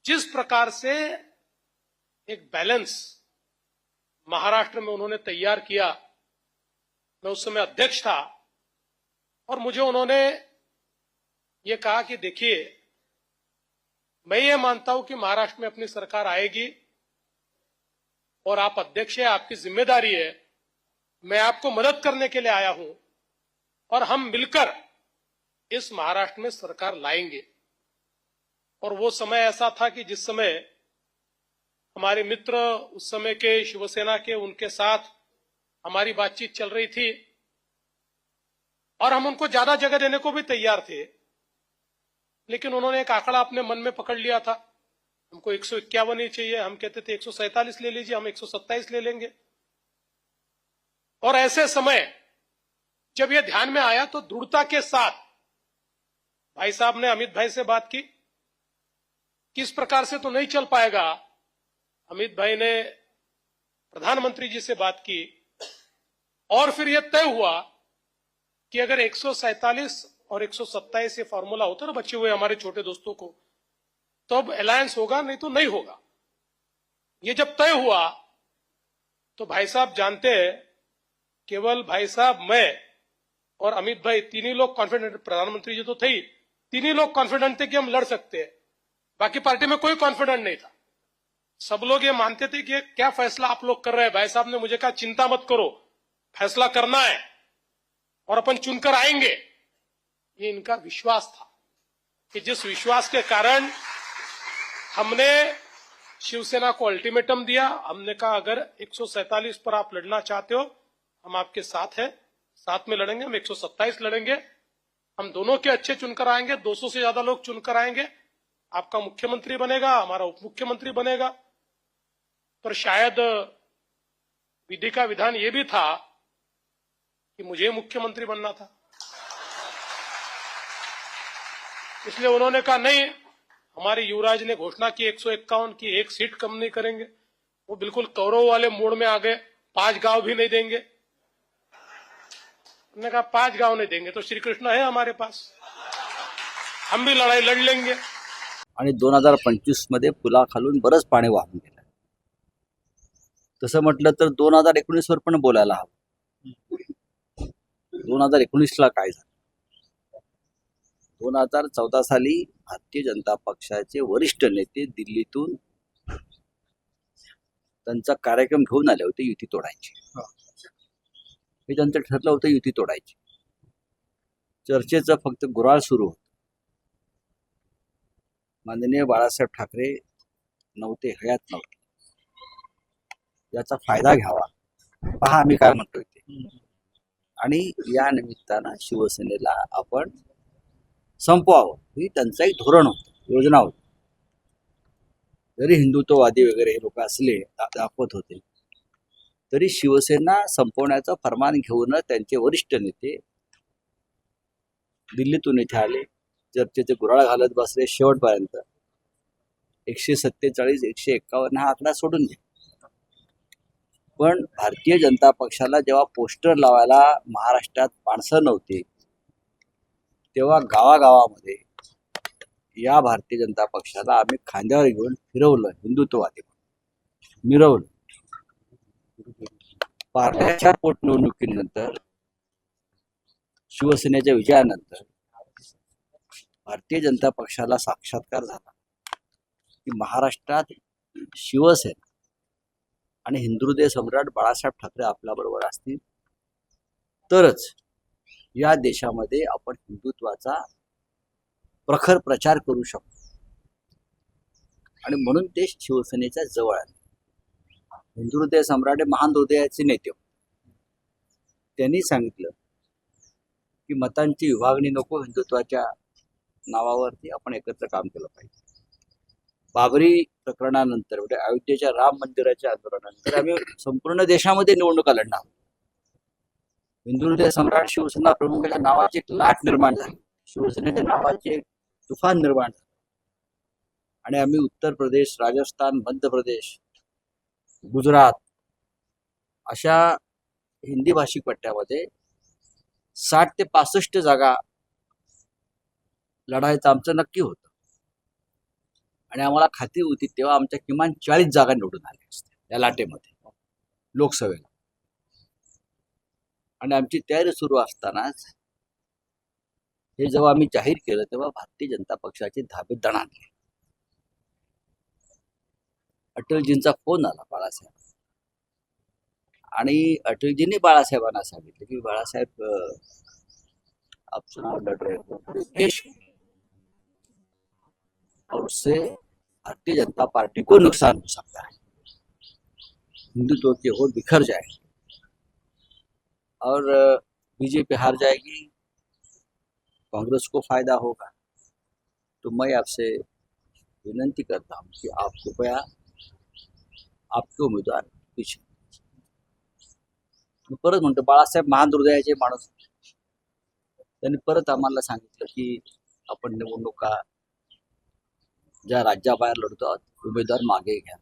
जिस प्रकार से एक बैलेंस महाराष्ट्र में उन्होंने तैयार किया, मैं उस समय अध्यक्ष था और मुझे उन्होंने ये कहा कि देखिए, मैं ये मानता हूं कि महाराष्ट्र में अपनी सरकार आएगी और आप अध्यक्ष हैं, आपकी जिम्मेदारी है, मैं आपको मदद करने के लिए आया हूं और हम मिलकर इस महाराष्ट्र में सरकार लाएंगे। और वो समय ऐसा था कि जिस समय हमारे मित्र उस समय के शिवसेना के, उनके साथ हमारी बातचीत चल रही थी और हम उनको ज्यादा जगह देने को भी तैयार थे, लेकिन उन्होंने एक आंकड़ा अपने मन में पकड़ लिया था, हमको 151 ही चाहिए। हम कहते थे 147 ले लीजिए, हम 127 ले लेंगे। और ऐसे समय जब यह ध्यान में आया तो दृढ़ता के साथ भाई साहब ने अमित भाई से बात की, किस प्रकार से तो नहीं चल पाएगा। अमित भाई ने प्रधानमंत्री जी से बात की और फिर यह तय हुआ कि अगर 147 और 127 ये फॉर्मूला होता ना बचे हुए हमारे छोटे दोस्तों को, तो अब अलायंस होगा, नहीं तो नहीं होगा। ये जब तय हुआ तो भाई साहब जानते हैं, केवल भाई साहब, मैं और अमित भाई तीन ही लोग कॉन्फिडेंट, प्रधानमंत्री जी तो थे ही, तीन ही लोग कॉन्फिडेंट थे कि हम लड़ सकते हैं। बाकी पार्टी में कोई कॉन्फिडेंट नहीं था। सब लोग ये मानते थे कि क्या फैसला आप लोग कर रहे हैं। भाई साहब ने मुझे कहा चिंता मत करो, फैसला करना है और अपन चुनकर आएंगे। ये इनका विश्वास था कि जिस विश्वास के कारण हमने शिवसेना को अल्टीमेटम दिया। हमने कहा अगर 147 पर आप लड़ना चाहते हो, हम आपके साथ हैं, साथ में लड़ेंगे। हम 127 लड़ेंगे, हम दोनों के अच्छे चुनकर आएंगे, 200 से ज्यादा लोग चुनकर आएंगे। आपका मुख्यमंत्री बनेगा, हमारा उप मुख्यमंत्री बनेगा। पर शायद विधि का विधान ये भी था कि मुझे मुख्यमंत्री बनना था, इसलिए उन्होंने कहा नहीं, हमारे युवराज ने घोषणा की 151 की, एक सीट कम नहीं करेंगे। वो बिल्कुल कौरव वाले मोड़ में आ गए, 5 गांव भी नहीं देंगे। उन्होंने कहा 5 गांव नहीं देंगे तो श्री कृष्ण है हमारे पास, हम भी लड़ाई लड़ लेंगे। आणि 2025 मध्ये पुलाखालून बरंच पाणी वाहून गेलं. तसं म्हटलं तर 2019 वर पण बोलायला हवं. 2019 ला काय झालं? 2014 साली भारतीय जनता पक्षाचे वरिष्ठ नेते दिल्लीतून त्यांचा कार्यक्रम घेऊन आले होते युती तोडायची. हे त्यांचं ठरलं होतं युती तोडायची. चर्चेचं फक्त गुराळ सुरू होतं. माननीय बाळासाहेब ठाकरे नव्हते, हयात नव्हते. याचा फायदा घ्यावा, पहा आम्ही काय म्हणतोय ते. आणि या निमित्तानं शिवसेनेला आपण संपवावं ही त्यांचाही धोरण होतं, योजना होती. जरी हिंदुत्ववादी वगैरे हे लोक असले दाखवत होते, तरी शिवसेना संपवण्याचं फरमान घेऊन त्यांचे वरिष्ठ नेते दिल्लीतून इथे आले, चर्चेचे गुराळ घालत बसले. शेवटपर्यंत 147 151 हा आकडा सोडून द्या. पण भारतीय जनता पक्षाला जेव्हा पोस्टर लावायला महाराष्ट्रात माणसं नव्हती, तेव्हा गावागावामध्ये या भारतीय जनता पक्षाला आम्ही खांद्यावर घेऊन फिरवलं, हिंदुत्ववादी मिरवलं. पार्ट्याच्या पोटनिवडणुकीनंतर, शिवसेनेच्या विजयानंतर भारतीय जनता पक्षाला साक्षात्कार झाला की महाराष्ट्रात शिवसेना आणि हिंदुहृदय सम्राट बाळासाहेब ठाकरे आपल्याबरोबर असतील तरच या देशामध्ये आपण हिंदुत्वाचा प्रखर प्रचार करू शकतो. आणि म्हणून ते शिवसेनेच्या जवळ आले. हिंदुहृदय सम्राट हे महान हृदयाचे नेते होते. त्यांनी सांगितलं की मतांची विभागणी नको, हिंदुत्वाच्या नावावरती आपण एकत्र काम केलं पाहिजे. बाबरी प्रकरणानंतर, म्हणजे अयोध्येच्या राम मंदिराच्या आंदोलनानंतर आम्ही संपूर्ण देशामध्ये निवडणुका लढणार. हिंदुहृदय सम्राट शिवसेना प्रमुखाच्या नावाची एक लाट निर्माण झाली, शिवसेनेच्या नावाची एक तुफान निर्माण झालं. आणि आम्ही उत्तर प्रदेश, राजस्थान, मध्य प्रदेश, गुजरात अशा हिंदी भाषिक पट्ट्यामध्ये 60 ते 65 जागा लढायचं आमचं नक्की होतं. आणि आम्हाला खात्री होती तेव्हा आमच्या किमान 40 जागा निवडून आल्या असत्या या लाटेमध्ये लोकसभेला. आणि आमची तयारी सुरू असतानाच हे जेव्हा आम्ही जाहीर केलं तेव्हा भारतीय जनता पक्षाचे धाबे दणाणले. अटलजींचा फोन आला बाळासाहेब, आणि अटलजींनी बाळासाहेबांना सांगितलं की बाळासाहेब आप चुनाव लड़ रहे हो देश और उससे भारतीय जनता पार्टी को नुकसान हो सकता है, हिंदुत्व की ओर बिखर जाएगी और बीजेपी हार जाएगी, कांग्रेस को फायदा होगा. तो मैं आपसे विनंती करता हूं कि आप कृपया आपके उमेदवार पीछे. मी परत म्हणतो बाळासाहेब महान हृदयाचे माणूस. त्यांनी परत आम्हाला सांगितलं की आपण निवडणुका ज्या राज्याबाहेर लढतो आहोत उमेदवार मागे घ्या.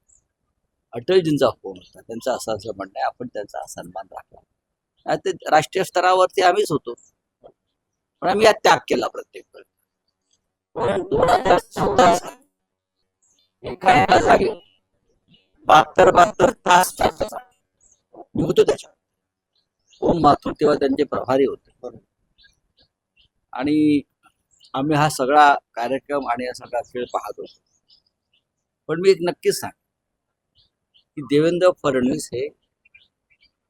अटलजींचा फोन होता, त्यांचं असं म्हणणं आहे, आपण त्यांचा सन्मान राखला. ते राष्ट्रीय स्तरावरती आम्हीच होतो, पण आम्ही यात त्याग केला प्रत्येक वेळी. 2014 एका जागी 72 तास मी होतो त्याच्यात. ओम माथुर तेव्हा त्यांचे प्रभारी होते, आणि आम्ही हा सगळा कार्यक्रम आणि हा सगळा खेळ पाहत होतो. पण मी एक नक्कीच सांग की देवेंद्र फडणवीस हे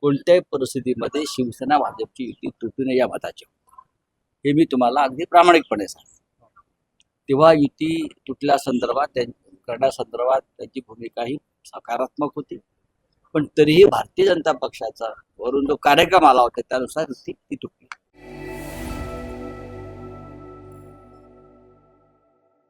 कोणत्याही परिस्थितीमध्ये शिवसेना भाजपची युती तुटू नये या मताचे होते. हे मी तुम्हाला अगदी प्रामाणिकपणे सांगतो. तेव्हा युती तुटल्या संदर्भात करण्यासंदर्भात त्यांची भूमिका ही सकारात्मक होती, पण तरीही भारतीय जनता पक्षाचा वरून जो कार्यक्रम आला होता त्यानुसार युती ती तुटली.